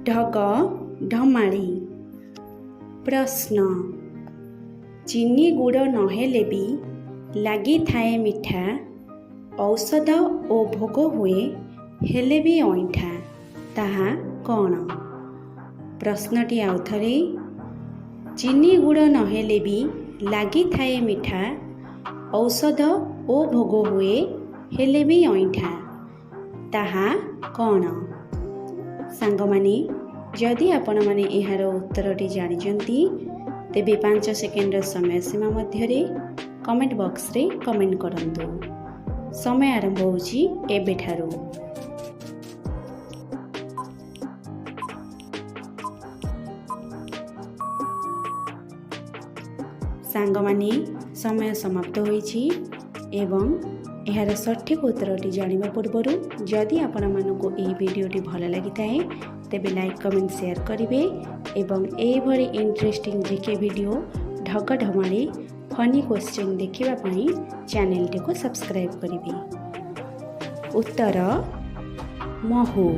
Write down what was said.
ढग ढमाड़ी। प्रश्न चीनी गुड़ नहेले भी लगी थाए मिठा, औषध ओ भोग हुए हेले भी अईठा, ताहा कौन? प्रश्नटी आउ थरे चीनी गुड़ नहेले भी लगी थाए मिठा, औषध ओ भोग हुए हेले भी अईठा, ताहा कौन? सांगमाने जदि आपण माने एहार उत्तरटी जानिचंती तेबे 5 सेकेंड समय सीमा मध्यरे कमेंट बॉक्स रे कमेंट करंतु। समय आरंभ होउची एबेठारू। सांगमाने समय समाप्त होइछि एवं एहार सठिक उत्तरटी जानिबा पूर्वरु जदि आपण मानकु एही भिडियोटी भल लागिथाए तेबे लाइक कमेंट शेयर करिवे एवं एभली इंटरेस्टिंग जीके वीडियो ढग ढमाड़ी फनी क्वेश्चन देखिबा पई चैनल टी को सब्सक्राइब करिवे। उत्तर महू।